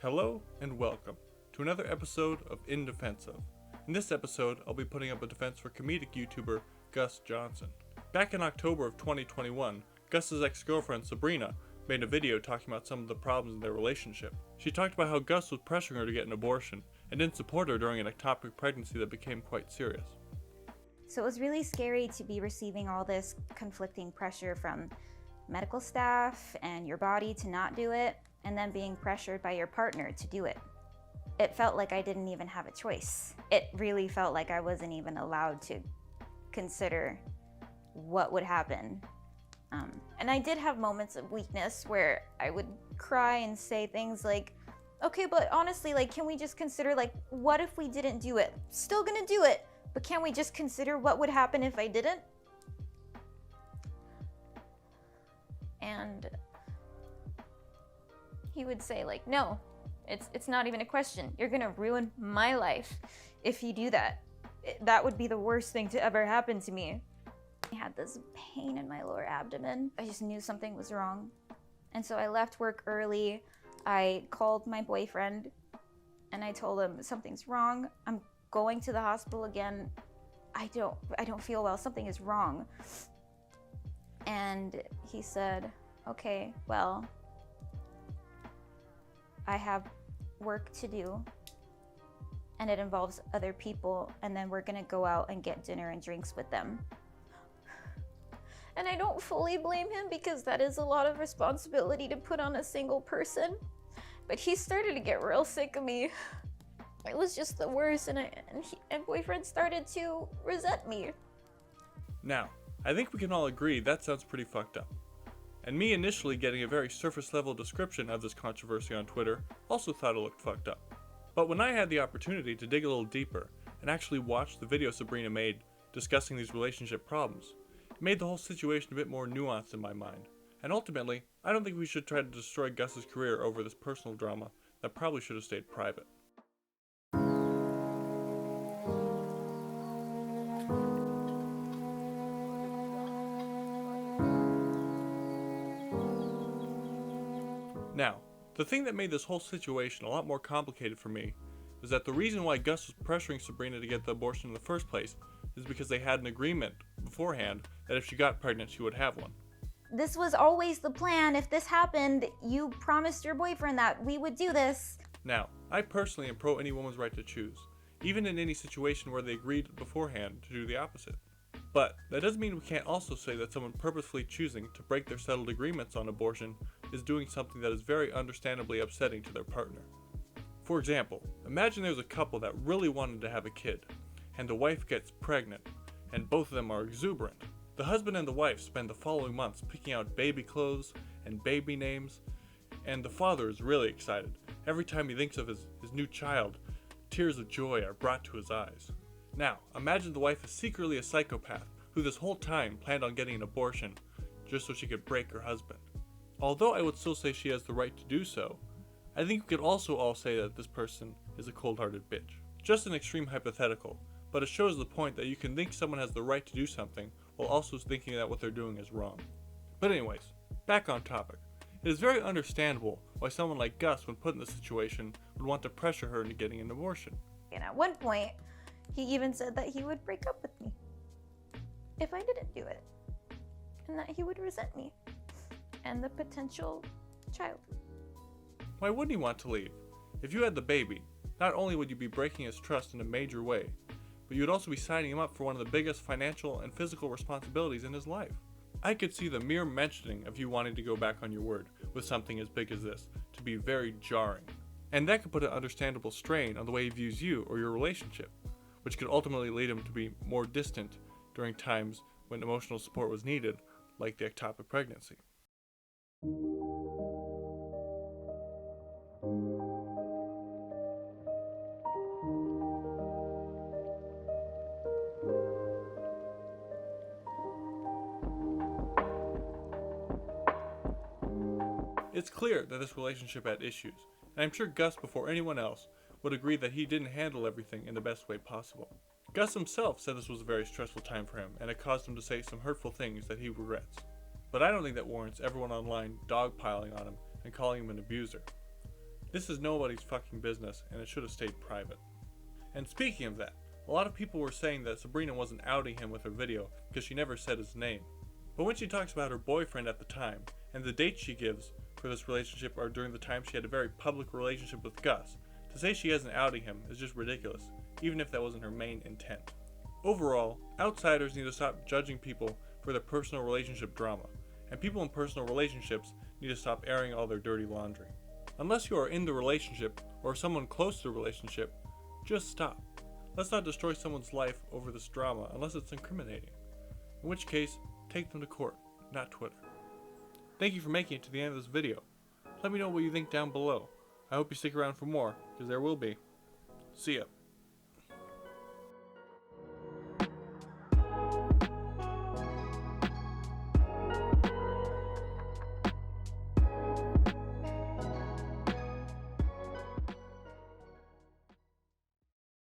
Hello and welcome to another episode of In Defense Of. In this episode, I'll be putting up a defense for comedic YouTuber Gus Johnson. Back in October of 2021, Gus's ex-girlfriend Sabrina made a video talking about some of the problems in their relationship. She talked about how Gus was pressuring her to get an abortion and didn't support her during an ectopic pregnancy that became quite serious. So it was really scary to be receiving all this conflicting pressure from medical staff and your body to not do it, and then being pressured by your partner to do it. It felt like I didn't even have a choice. It really felt like I wasn't even allowed to consider what would happen. And I did have moments of weakness where I would cry and say things like, okay, but honestly, can we just consider, what if we didn't do it? Still gonna do it, but can we just consider what would happen if I didn't? And he would say, no, it's not even a question. You're gonna ruin my life if you do that. That would be the worst thing to ever happen to me. I had this pain in my lower abdomen. I just knew something was wrong. And so I left work early. I called my boyfriend and I told him something's wrong. I'm going to the hospital again. I don't feel well. Something is wrong. And he said, okay, well, I have work to do and it involves other people, and then we're gonna go out and get dinner and drinks with them. And I don't fully blame him because that is a lot of responsibility to put on a single person, but he started to get real sick of me. It was just the worst, and boyfriend started to resent me. Now, I think we can all agree that sounds pretty fucked up. And me initially getting a very surface level description of this controversy on Twitter also thought it looked fucked up. But when I had the opportunity to dig a little deeper and actually watch the video Sabrina made discussing these relationship problems, it made the whole situation a bit more nuanced in my mind. And ultimately, I don't think we should try to destroy Gus's career over this personal drama that probably should have stayed private. Now, the thing that made this whole situation a lot more complicated for me is that the reason why Gus was pressuring Sabrina to get the abortion in the first place is because they had an agreement beforehand that if she got pregnant, she would have one. This was always the plan. If this happened, you promised your boyfriend that we would do this. Now, I personally am pro any woman's right to choose, even in any situation where they agreed beforehand to do the opposite. But that doesn't mean we can't also say that someone purposefully choosing to break their settled agreements on abortion is doing something that is very understandably upsetting to their partner. For example, imagine there's a couple that really wanted to have a kid, and the wife gets pregnant, and both of them are exuberant. The husband and the wife spend the following months picking out baby clothes and baby names, and the father is really excited. Every time he thinks of his new child, tears of joy are brought to his eyes. Now, imagine the wife is secretly a psychopath who this whole time planned on getting an abortion just so she could break her husband. Although I would still say she has the right to do so, I think we could also all say that this person is a cold-hearted bitch. Just an extreme hypothetical, but it shows the point that you can think someone has the right to do something while also thinking that what they're doing is wrong. But anyways, back on topic. It is very understandable why someone like Gus, when put in this situation, would want to pressure her into getting an abortion. And at one point, he even said that he would break up with me if I didn't do it, and that he would resent me and the potential child. Why wouldn't he want to leave? If you had the baby, not only would you be breaking his trust in a major way, but you would also be signing him up for one of the biggest financial and physical responsibilities in his life. I could see the mere mentioning of you wanting to go back on your word with something as big as this to be very jarring. And that could put an understandable strain on the way he views you or your relationship, which could ultimately lead him to be more distant during times when emotional support was needed, like the ectopic pregnancy. It's clear that this relationship had issues, and I'm sure Gus, before anyone else, would agree that he didn't handle everything in the best way possible. Gus himself said this was a very stressful time for him, and it caused him to say some hurtful things that he regrets. But I don't think that warrants everyone online dogpiling on him and calling him an abuser. This is nobody's fucking business, and it should have stayed private. And speaking of that, a lot of people were saying that Sabrina wasn't outing him with her video because she never said his name. But when she talks about her boyfriend at the time, and the dates she gives for this relationship are during the time she had a very public relationship with Gus, to say she hasn't outed him is just ridiculous, even if that wasn't her main intent. Overall, outsiders need to stop judging people for their personal relationship drama, and people in personal relationships need to stop airing all their dirty laundry. Unless you are in the relationship or someone close to the relationship, just stop. Let's not destroy someone's life over this drama unless it's incriminating. In which case, take them to court, not Twitter. Thank you for making it to the end of this video. Let me know what you think down below. I hope you stick around for more, because there will be. See ya.